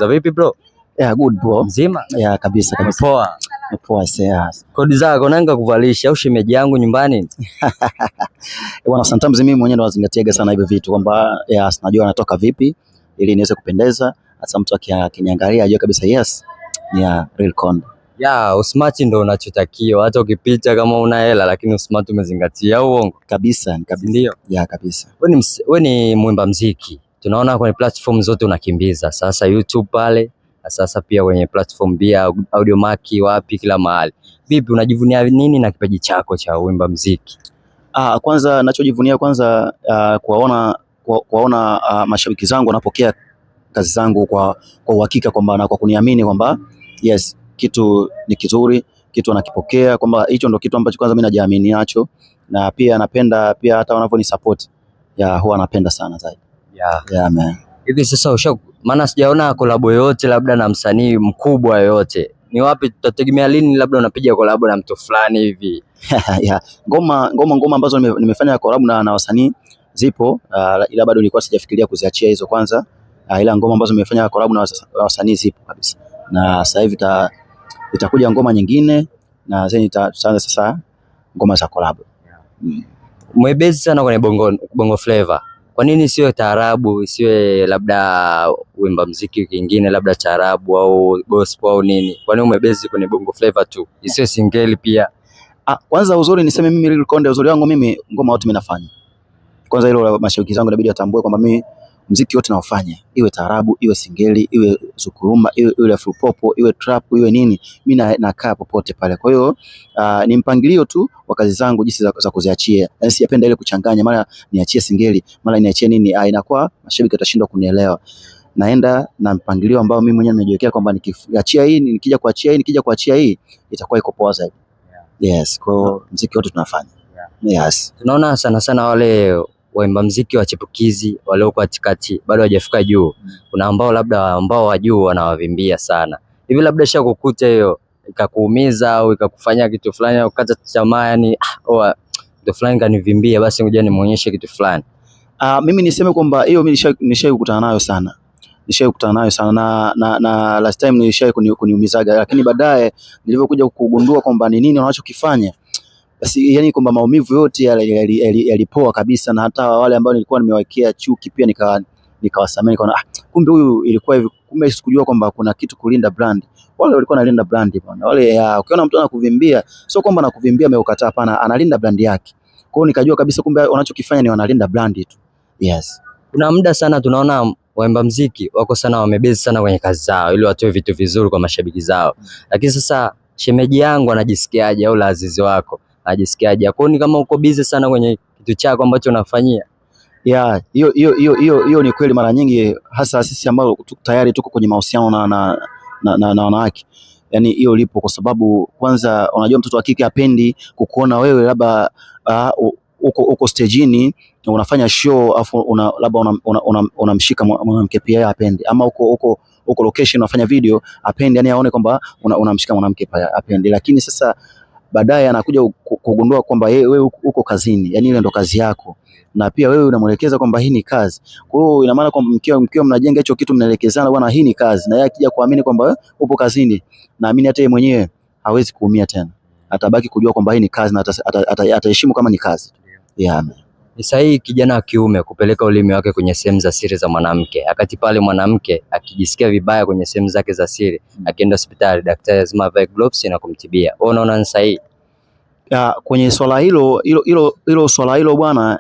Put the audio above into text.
Za vipi bro? Yeah, good bro. Mzima? Yeah, kabisa. Poa. Poa sasa. Kodi zako nanga kuvalisha au shemeji yangu nyumbani? Bwana, sometimes mimi mwenyewe ndo nazingatiaga sana hivi vitu kwamba yes, najua anatoka vipi ili niweze kupendeza, hata mtu akiniangalia ajue kabisa yes, ni real con. Yeah, usmart ndo unachotakiwa hata ukipita kama una hela, lakini usmart umezingatia uongo. Kabisa. Ndio. Yeah, kabisa. Wewe ni mwimba muziki. Tunaona kwenye platform zote unakimbiza. Sasa YouTube pale, sasa pia kwenye platform pia Audiomack, wapi kila mahali. Vipi, unajivunia nini na kipaji chako cha uimba muziki? Kwanza ninachojivunia kwanza kuwaona mashabiki zangu wanapokea kazi zangu kwa uhakika kwamba na kwa kuniamini kwamba yes, kitu ni kizuri, kitu wanakipokea kwamba hicho ndo kitu ambacho kwanza mimi najiamini nacho, na pia napenda pia hata wanavyoni support huwa napenda sana zaidi. Yeah man. Hivi sasa maana sijaona collab yoyote labda na msanii mkubwa yoyote. Ni wapi tutategemea lini labda unapiga collab na mtu fulani hivi? Yeah. Ngoma ambazo nimefanya collab na wasanii zipo, ila bado nilikuwa sijafikiria kuziachia hizo kwanza. Ila ngoma ambazo nimefanya collab na wasanii zipo kabisa. Na sasa hivi itakuja ngoma nyingine na then tutaanza sasa ngoma za collab. Mwebezi sana kwenye bongo flavor. Kwa nini siwe taarabu, isiwe labda uimba muziki kingine labda taarabu au gospel au nini? Kwa nini umebezi kwenye bongo flavor tu? Isiwe singeli pia. Kwanza uzuri niseme mimi Lil Konde, uzuri wangu mimi ngoma yote mimi nafanya. Kwanza hilo mashabiki zangu inabidi watambue kwamba mimi muziki wote naofanya, iwe taarabu, iwe singeli, iwe zukuruma, iwe full pop, iwe trap, iwe nini, mimi nakaa popote pale. Kwa hiyo ni mpangilio tu wa kazi zangu jinsi za kuziachia. Yaani sijapenda ile kuchanganya, mara niachie singeli, mara niachie nini, inakuwa mashabiki watashindwa kunielewa. Naenda na mpangilio ambao mimi mwenyewe nimejiwekea kwamba nikiachia hii, nikija kuachia hii itakuwa iko poa zaidi. Yes, kwa muziki wote tunafanya. Yes. Tunaona sana wale waimba muziki wa chipukizi wale wako katikati bado hawajafika juu. Kuna ambao wa juu wanawavimbia sana. Hivi labda shakukuta hiyo ikakuumiza au ikakufanyia kitu fulani au ukakata tamaa, yani kitu fulani kanivimbia, basi ngoja nimuonyeshe kitu fulani. Mimi niseme kwamba hiyo mimi nishakutana nayo sana. Na last time nishawahi kuniumizaga, lakini baadaye nilivyokuja kugundua kwamba ni nini wanachokifanya, basi yani kwamba maumivu yote yalipoa kabisa, na hata wale ambao nilikuwa nimewekea chuki pia nikawasamehe, nikaona kumbe huyu ilikuwa hivi, kumbe sikujua kwamba kuna kitu kulinda brand. Wale walikuwa wanalinda brand bwana. Wale ukiona mtu anakuvimbia sio kwamba anakuvimbia ameukataa, hapana, analinda brand yake. Kwa hiyo nikajua kabisa kumbe wanachokifanya ni wanalinda brand tu. Yes. Kuna muda sana tunaona waimba muziki wako sana wamebezi sana kwenye kazi zao ili watoe vitu vizuri kwa mashabiki zao. Lakini sasa shemeji yangu anajisikiaje au Azizi wako anajisikiaje? Kwa nini kama uko busy sana kwenye kitu chako ambacho unafanyia? Yeah, hiyo ni kweli. Mara nyingi hasa sisi ambao tayari tuko kwenye mahusiano na wanawake. Yaani hiyo lipo kwa sababu kwanza unajua mtoto wa kike hapendi kukuona wewe labda uko stageini unafanya show afu labda unamshika mwanamke, pia hapendi. Ama uko location unafanya video, hapendi, yani aone kwamba unamshika mwanamke, pia hapendi. Lakini sasa baadaye anakuja kugundua kwamba wewe uko kazini, yani ile ndo kazi yako, na pia wewe unamuelekeza kwamba hii ni kazi. Kwa hiyo ina maana kwamba mkiwa mnajenga hicho kitu, mnaelekezana bwana, hii ni kazi, na yeye akija kuamini kwamba upo kazini, naamini hata yeye mwenyewe hawezi kuumia tena, atabaki kujua kwamba hii ni kazi na ataheshimu kama ni kazi. Yeah. Ni sahihi kijana wa kiume kupeleka ulimi wake kwenye sehemu za siri za mwanamke, wakati pale mwanamke akijisikia vibaya kwenye sehemu zake za siri, akienda hospitali daktari lazima avae gloves na kumtibia. Wewe unaona ni sahihi? Kwenye swala hilo bwana